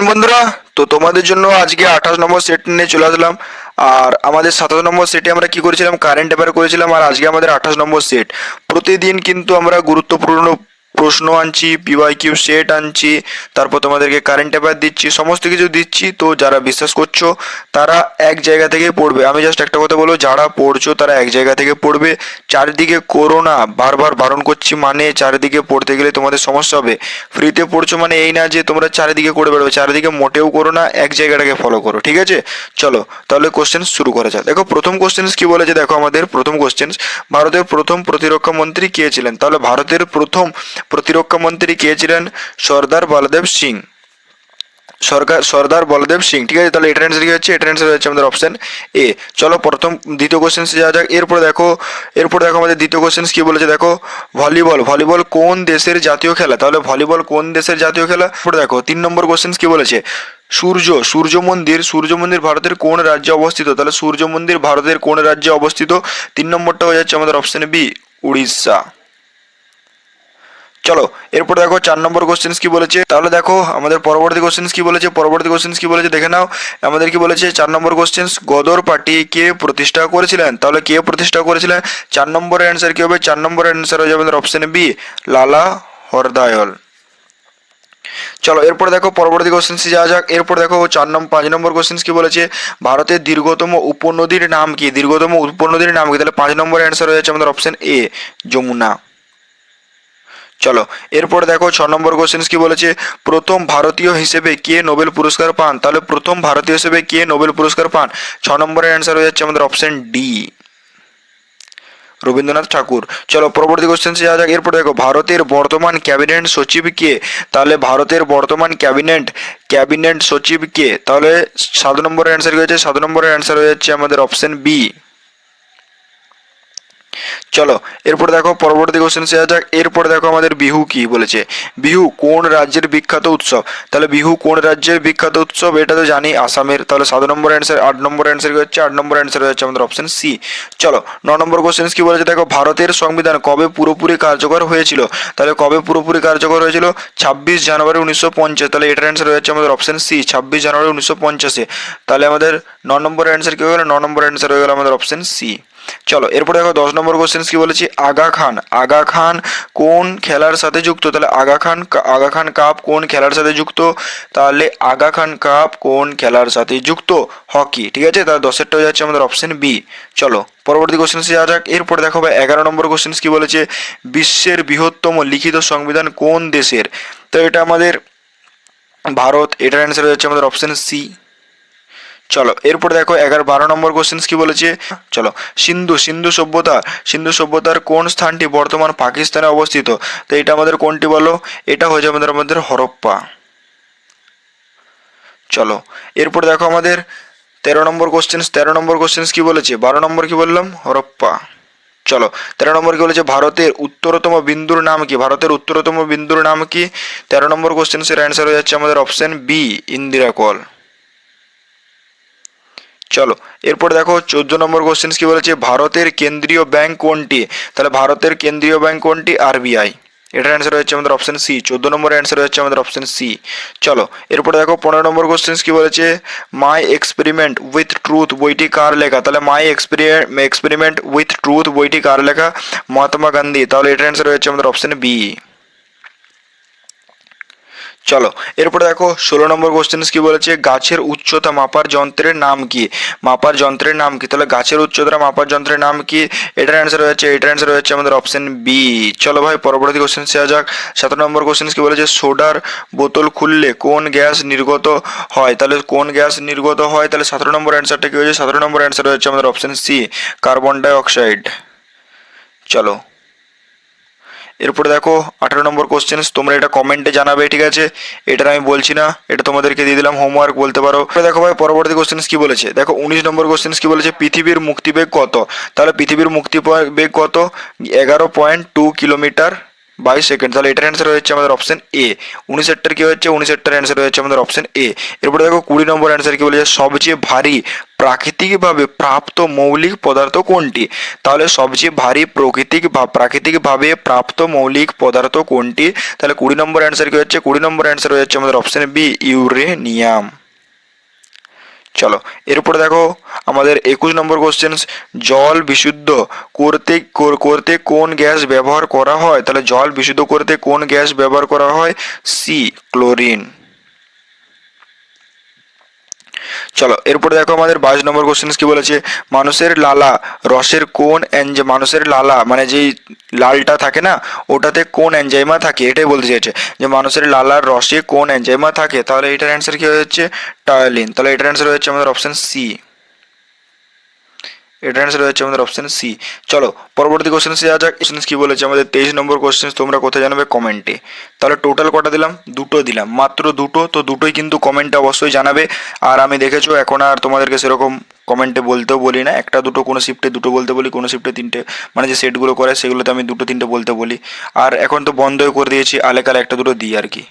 Fine বন্ধুরা, তো তোমাদের জন্য আজকে 28 নম্বর সেট নিয়ে চলে আসলাম। আর আমাদের 27 নম্বর সেটে আমরা কি করেছিলাম, কারেন্ট অ্যাফেয়ার করেছিলাম। আর আজকে আমাদের 28 নম্বর সেট। প্রতিদিন কিন্তু আমরা গুরুত্বপূর্ণ প্রশ্ন আনছি, পিওয়াইকিউ সেট আনছি, তারপর তোমাদেরকে কারেন্ট অ্যাফেয়ার দিচ্ছি, সমস্ত কিছু দিচ্ছি। তো যারা বিশ্বাস করছো তারা এক জায়গা থেকে পড়বে। আমি জাস্ট একটা কথা বলবো, যারা পড়ছো তারা এক জায়গা থেকে পড়বে। চারিদিকে করোনা, বারবার বারণ করছি, মানে চারিদিকে পড়তে গেলে তোমাদের সমস্যা হবে। ফ্রিতে পড়ছো মানে এই না যে তোমরা চারিদিকে করে বেরোবে, চারিদিকে মোটেও করো না, এক জায়গাটাকে ফলো করো, ঠিক আছে? চলো তাহলে কোশ্চেন শুরু করা যাক। দেখো প্রথম কোশ্চেন কি বলেছে, দেখো আমাদের প্রথম কোশ্চেন, ভারতের প্রথম প্রতিরক্ষা মন্ত্রী কে ছিলেন? তাহলে ভারতের প্রথম প্রতিরক্ষা মন্ত্রী কে ছিলেন? সর্দার বলদেব সিং। সর্দার বলদেব সিং, ঠিক আছে? তাহলে এটার অ্যান্সার কি হচ্ছে? এটার অ্যান্সার হচ্ছে আমাদের অপশন এ। চলো দ্বিতীয় কোশ্চেন যাওয়া যাক। এরপর দেখো আমাদের দ্বিতীয় কোশ্চেন কি বলেছে, দেখো ভলিবল কোন দেশের জাতীয় খেলা? তাহলে ভলিবল কোন দেশের জাতীয় খেলা? এরপর দেখো 3 নম্বর কোশ্চেন কি বলেছে, সূর্য মন্দির ভারতের কোন রাজ্যে অবস্থিত? তাহলে সূর্য মন্দির ভারতের কোন রাজ্যে অবস্থিত? 3 নম্বরটা হয়ে যাচ্ছে আমাদের অপশন বি, উড়িষ্যা। চলো এরপর দেখো 4 নম্বর কোশ্চেন কি বলেছে, তাহলে দেখো আমাদের পরবর্তী কোশ্চেন কি বলেছে দেখে নাও। আমাদের কি বলেছে 4 নম্বর কোশ্চেন, গদর পার্টি কে প্রতিষ্ঠা করেছিলেন? তাহলে কে প্রতিষ্ঠা করেছিলেন? 4 নম্বরের অ্যান্সার কি হবে? 4 নম্বরের অ্যান্সার হয়ে যাবে আমাদের অপশন বি, লালা হরদয়াল। চলো এরপর দেখো পরবর্তী কোশ্চেন যাওয়া যাক। এরপর দেখো 5 নম্বর কোশ্চেন কি বলেছে, ভারতের দীর্ঘতম উপনদীর নাম কি? তাহলে 5 নম্বরের অ্যান্সার হয়ে যাচ্ছে আমাদের অপশন এ, যমুনা। চলো এরপর দেখো 6 নম্বর কোশ্চেন কি বলেছে, প্রথম ভারতীয় হিসেবে কে নোবেল পুরস্কার পান? তাহলে প্রথম ভারতীয় হিসেবে কে নোবেল পুরস্কার পান? 6 নম্বরের অ্যান্সার হয়ে যাচ্ছে আমাদের অপশন ডি, রবীন্দ্রনাথ ঠাকুর। চলো পরবর্তী কোশ্চেন যাওয়া যাক। এরপর দেখো ভারতের বর্তমান ক্যাবিনেট সচিব কে? তাহলে ভারতের বর্তমান ক্যাবিনেট সচিব কে? তাহলে 7 নম্বরের অ্যান্সার কি হয়েছে? 7 নম্বরের অ্যান্সার হয়ে যাচ্ছে আমাদের অপশন বি। চলো এরপর দেখো পরবর্তী কোশ্চেন যাওয়া যাক। এরপর দেখো আমাদের বিহু কি বলেছে, বিহু কোন রাজ্যের বিখ্যাত উৎসব? তাহলে বিহু কোন রাজ্যের বিখ্যাত উৎসব? এটা তো জানি, আসামের। তাহলে 7 নম্বর অ্যান্সার। 8 নম্বর অ্যান্সার হচ্ছে 8 নম্বর অ্যান্সার হচ্ছে আমাদের অপশন সি। চলো 9 নম্বর কোশ্চেন কি বলেছে, দেখো ভারতের সংবিধান কবে পুরোপুরি কার্যকর হয়েছিল? তাহলে কবে পুরোপুরি কার্যকর হয়েছিল? 26 জানুয়ারি 1950। তাহলে এটার অ্যান্সার হচ্ছে আমাদের অপশন সি, 26 জানুয়ারি 1950। তাহলে আমাদের 9 নম্বর অ্যান্সার কি হয়ে গেল? 9 নম্বর অ্যান্সার হয়ে গেল আমাদের অপশন সি। চলো এরপর দেখো 10 নম্বর কোশ্চেন কি বলেছি, আগা খান কোন খেলার সাথে যুক্ত? তাহলে আগা খান কাপ কোন খেলার সাথে যুক্ত? তাহলে আগা খান কাপ কোন খেলার সাথে যুক্ত? হকি, ঠিক আছে? তাহলে 10এরটা হয়ে যাচ্ছে আমাদের অপশন বি। চলো পরবর্তী কোশ্চেন যাওয়া যাক। এরপর দেখো ভাই 11 নম্বর কোশ্চেন কি বলেছে, বিশ্বের বৃহত্তম লিখিত সংবিধান কোন দেশের? তো এটা আমাদের ভারত। এটার অ্যান্সার হয়ে যাচ্ছে আমাদের অপশন সি। চলো এরপর দেখো 12 নম্বর কোশ্চেন কি বলেছে, চলো সিন্ধু সভ্যতার কোন স্থানটি বর্তমান পাকিস্তানে অবস্থিত? তো এটা আমাদের কোনটি বলো? এটা হয়ে যাবে আমাদের হরপ্পা। চলো এরপর দেখো আমাদের 13 নম্বর কোশ্চেন কি বলেছে, 12 নম্বর কি বললাম, হরপ্পা। চলো 13 নম্বর কি বলেছে, ভারতের উত্তরতম বিন্দুর নাম কি? 13 নম্বর কোশ্চেন এর অ্যান্সার হয়ে যাচ্ছে আমাদের অপশন বি, ইন্দিরা কল। চলো এরপর দেখো 14 নম্বর কোশ্চেন কি বলেছে, ভারতের কেন্দ্রীয় ব্যাংক কোনটি? তাহলে ভারতের কেন্দ্রীয় ব্যাংক কোনটি? আরবিআই। এটার অ্যান্সার হচ্ছে আমাদের অপশন সি, 14 নম্বরের অ্যান্সার হচ্ছে আমাদের অপশন সি। চলো এরপর দেখো 15 নম্বর কোশ্চেন কি বলেছে, মাই এক্সপেরিমেন্ট উইথ ট্রুথ বইটি কার লেখা? তাহলে মাই এক্সপেরিমেন্ট উইথ ট্রুথ বইটি কার লেখা? মহাত্মা গান্ধী। তাহলে এটার অ্যান্সার হচ্ছে আমাদের অপশন বি। চলো এরপরে দেখো 16 নম্বর কোশ্চেন কি বলেছে, গাছের উচ্চতা মাপার যন্ত্রের নাম কি? তাহলে গাছের উচ্চতা মাপার যন্ত্রের নাম কি? এটার অ্যান্সার হচ্ছে আমাদের অপশন বি। চলো ভাই পরবর্তী কোশ্চেন আসা যাক। 17 নম্বর কোশ্চেন কি বলেছে, সোডার বোতল খুললে কোন গ্যাস নির্গত হয়? তাহলে কোন গ্যাস নির্গত হয়? তাহলে 17 নম্বর অ্যান্সারটা কি হয়েছে? 17 নম্বর অ্যান্সার হচ্ছে আমাদের option C, carbon die oxide. চলো এরপরে দেখো 18 নম্বর কোশ্চেন, তোমরা এটা কমেন্টে জানাবে, ঠিক আছে? এটা আমি বলছি না, এটা তোমাদেরকে দিয়ে দিলাম, হোমওয়ার্ক বলতে পারো। দেখো ভাই পরবর্তী কোশ্চেন কি বলেছে, দেখো 19 নম্বর কোশ্চেন কি বলেছে, পৃথিবীর মুক্তিবেগ কত? তাহলে পৃথিবীর মুক্তিবেগ কত? 11.2 কিলোমিটার/সেকেন্ড। তাহলে এটার অ্যান্সার হচ্ছে আমাদের অপশন এ। 19টার কি হচ্ছে? 19টার অ্যান্সার হচ্ছে আমাদের অপশন এ। এরপরে দেখো 20 নম্বর অ্যান্সার কি বলেছে, সবচেয়ে ভারী প্রাকৃতিকভাবে প্রাপ্ত মৌলিক পদার্থ কোনটি? তাহলে সবচেয়ে ভারী প্রাকৃতিকভাবে প্রাপ্ত মৌলিক পদার্থ কোনটি? তাহলে 20 নম্বর অ্যান্সার কি হচ্ছে? 20 নম্বর অ্যান্সার হয়ে যাচ্ছে আমাদের অপশন বি, ইউরেনিয়াম। চলো এরপরে দেখো আমাদের 21 নম্বর কোশ্চেন, জল বিশুদ্ধ করতে কোন গ্যাস ব্যবহার করা হয়? তাহলে জল বিশুদ্ধ করতে কোন গ্যাস ব্যবহার করা হয়? সি, ক্লোরিন। চলো এরপরে দেখো আমাদের 22 নম্বর কোশ্চেন কি বলেছে, মানুষের লালা রসের কোন মানুষের লালা মানে যেই লালটা থাকে না, ওটাতে কোন এনজাইমা থাকে, এটাই বলতে চাইছে যে মানুষের লালার রসে কোন এনজাইমা থাকে। তাহলে এটার অ্যান্সার কি হচ্ছে? টায়োলিন। তাহলে এটার অ্যান্সার হচ্ছে আমাদের অপশন সি, এটার অ্যান্সার হচ্ছে আমাদের অপশন সি। চলো পরবর্তী কোশ্চেন যাওয়া যাক। কোশ্চেন কি বলেছে আমাদের 23 নম্বর কোশ্চেন, তোমরা কোথায় জানাবে? কমেন্টে। তাহলে টোটাল কটা দিলাম? দুটো দিলাম, মাত্র দুটো। তো দুটোই কিন্তু কমেন্টে অবশ্যই জানাবে। আর আমি দেখেছো এখন আর তোমাদেরকে সেরকম কমেন্টে বলতেও বলি না, একটা দুটো, কোনো শিফটে দুটো বলতে বলি, কোনো শিফটে তিনটে, মানে যে সেটগুলো করে সেগুলোতে আমি দুটো তিনটে বলতে বলি। আর এখন তো বন্ধই করে দিয়েছি, আলেকালে একটা দুটো দিই আর কি।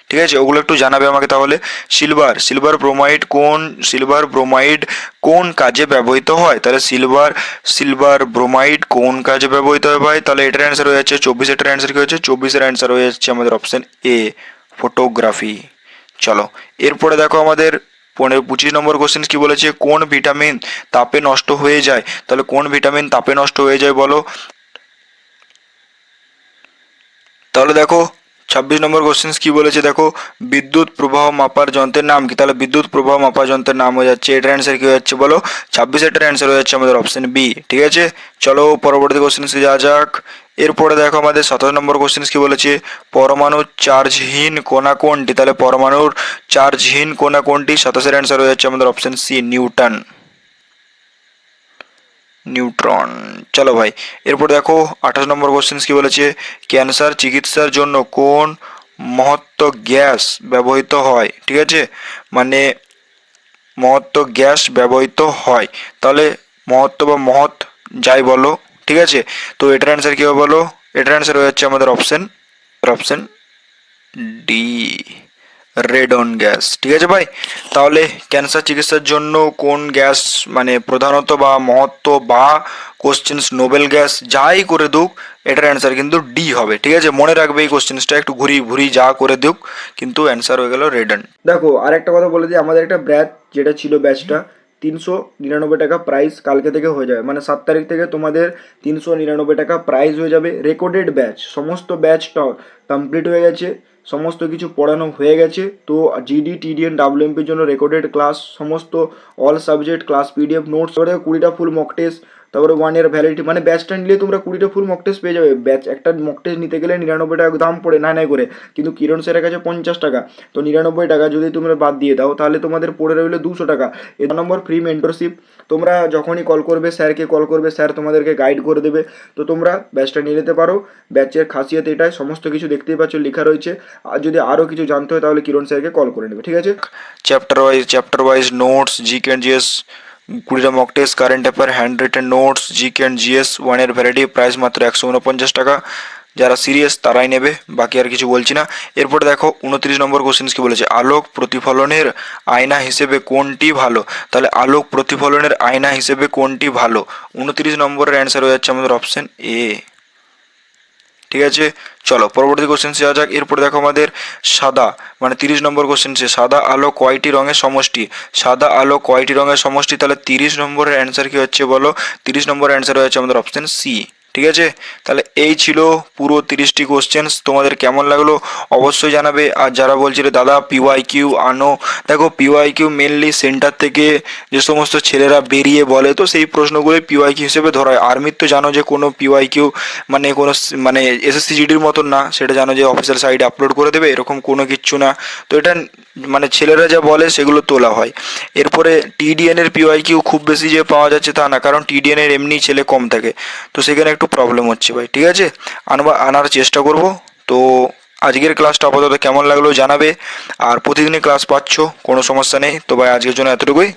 ঠিক আছে, ওগুলো একটু জানাবে আমাকে। তাহলে সিলভার ব্রোমাইড কোন কাজে ব্যবহৃত হয়? তাহলে সিলভার ব্রোমাইড কোন কাজে ব্যবহৃত হয় ভাই? তাহলে এটার অ্যান্সার হয়ে যাচ্ছে 24। এটার অ্যান্সার কি হচ্ছে? 24-এর অ্যান্সার হয়ে যাচ্ছে আমাদের অপশন এ, ফটোগ্রাফি। চলো এরপরে দেখো আমাদের 25 নম্বর কোশ্চেন কি বলেছে, কোন ভিটামিন তাপে নষ্ট হয়ে যায়? তাহলে কোন ভিটামিন তাপে নষ্ট হয়ে যায় বলো? তাহলে দেখো 26 নম্বর কোশ্চেন কি বলেছে, দেখো বিদ্যুৎ প্রবাহ মাপার যন্ত্রের নাম কি? তাহলে বিদ্যুৎ প্রবাহ মাপার যন্ত্রের নাম হয়ে যাচ্ছে, এটার অ্যান্সার কি হচ্ছে বলো? 26, এটার অ্যান্সার হয়ে যাচ্ছে আমাদের অপশন বি। ঠিক আছে, চলো পরবর্তী কোশ্চেন যাওয়া যাক। এরপরে দেখো আমাদের 27 নম্বর কোশ্চেন কি বলেছে, পরমাণুর চার্জহীন কণা কোনটি? তাহলে পরমাণুর চার্জহীন কণা কোনটি? 27-এর অ্যান্সার হয়ে যাচ্ছে আমাদের অপশন সি, নিউট্রন। চলো ভাই এরপর দেখো 28 নম্বর কোশ্চেন কি বলেছে, ক্যান্সার চিকিৎসার জন্য কোন মহত্ব গ্যাস ব্যবহৃত হয়? ঠিক আছে, মানে মহত্ব গ্যাস ব্যবহৃত হয়। তাহলে মহত্ব বা মহৎ যাই বলো, ঠিক আছে, তো এটার অ্যান্সার কি হবে বলো? এটার অ্যান্সার হয়ে যাচ্ছে আমাদের অপশন ডি, রেডন গ্যাস। ঠিক আছে ভাই, তাহলে ক্যান্সার চিকিৎসার জন্য কোন গ্যাস মানে প্রধানত বা মহত্ব বা কোশ্চেন্স নোবেল গ্যাস যাই করে দুক, এটার অ্যান্সার কিন্তু ডি হবে। ঠিক আছে, মনে রাখবে এই কোশ্চেন্সটা, একটু ঘুরি ঘুরি যা করে দুক কিন্তু অ্যান্সার হয়ে গেল রেডন। দেখো আর একটা কথা বলে দিই, আমাদের একটা ব্যাচ যেটা ছিল, ব্যাচটা 399 টাকা প্রাইস কালকে থেকে হয়ে যাবে, মানে 7 তারিখ থেকে তোমাদের 399 টাকা প্রাইস হয়ে যাবে। রেকর্ডেড ব্যাচ, সমস্ত ব্যাচটা কমপ্লিট হয়ে গেছে, সমস্ত কিছু পড়ানো হয়ে গেছে। তো জিডি টিডিএন ডাব্লিউএমপির জন্য রেকর্ডেড ক্লাস, সমস্ত all subject class, PDF notes, তারপরে 20টা ফুল মক টেস্ট, তারপরে 1 ইয়ার ভ্যালিডিটি, মানে ব্যাচটা নিলে তোমরা 20টা ফুল মক টেস্ট পেয়ে যাবে। ব্যাচ একটা মক টেস্ট নিতে গেলে 99 টাকা দাম পড়ে নাই করে, কিন্তু কিরণ স্যারের কাছে 50 টাকা। তো 99 টাকা যদি তোমরা বাদ দিয়ে দাও তাহলে তোমাদের পড়ে রইলো 200 টাকা। এ নম্বর ফ্রি মেন্টরশিপ, তোমরা যখনই কল করবে স্যারকে কল করবে, স্যার তোমাদেরকে গাইড করে দেবে। তো তোমরা ব্যাচটা নিয়ে নিতে পারো। ব্যাচের খাসিয়ত এটাই, সমস্ত কিছু দেখতেই পাচ্ছ লেখা রয়েছে। আর যদি আরও কিছু জানতে হয় তাহলে কিরণ স্যারকে কল করে নেবে। ঠিক আছে, chapter wise notes, GK and GS, 20টা mock test, current affair, hand written notes, GK and GS, 1 এর ভ্যালিডিটি, প্রাইস মাত্র 149 টাকা। যারা সিরিয়াস তারাই নেবে, বাকি আর কিছু বলছি না। এরপরে দেখো 29 নম্বর কোশ্চেন কি বলেছে, আলোক প্রতিফলনের আয়না হিসেবে কোনটি ভালো? তাহলে আলোক প্রতিফলনের আয়না হিসেবে কোনটি ভালো? 29 নম্বরের অ্যান্সার হয়ে যাচ্ছে আমাদের অপশন এ। ঠিক আছে, চলো পরবর্তী কোশ্চেন যাওয়া যাক। এরপর দেখো আমাদের সাদা, মানে 30 নম্বর কোশ্চেন, সাদা আলো কয়টি রঙের সমষ্টি? সাদা আলো কয়টি রঙের সমষ্টি? তাহলে 30 নম্বরের অ্যান্সার কি হচ্ছে বলো? 30 নম্বরের অ্যান্সার হচ্ছে আমাদের অপশন সি। ঠিক আছে, তাহলে এই ছিল পুরো 30টি কোশ্চেন্স। তোমাদের কেমন লাগলো অবশ্যই জানাবে। আর যারা বলছিলে দাদা পিওয়াইকিউ আনো, দেখো পিওয়াইকিউ মেনলি সেন্টার থেকে যে সমস্ত ছেলেরা বেরিয়ে বলে, তো সেই প্রশ্নগুলোই পিওয়াইকিউ হিসেবে ধরা হয়। আর্মির তো জানো যে কোনো পিওয়াইকিউ মানে কোনো মানে এসএসসি জিডির মতন না, সেটা জানো যে অফিসিয়াল সাইটে আপলোড করে দেবে, এরকম কোনো কিচ্ছু না। তো এটা মানে ছেলেরা যা বলে সেগুলো তোলা হয়। এরপরে টিডিএন এর পিওয়াইকিউ খুব বেশি যে পাওয়া যাচ্ছে তা না, কারণ টিডিএন এর এমনি ছেলে কম থাকে, তো সেখানে একটু প্রবলেম হচ্ছে ভাই। ঠিক আছে, আনার চেষ্টা করব। তো আজকের ক্লাসটা আপাতত কেমন লাগলো জানাবে। আর প্রতিদিনই ক্লাস পাচ্ছ, কোনো সমস্যা নেই। তো ভাই আজকের জন্য এতটুকুই।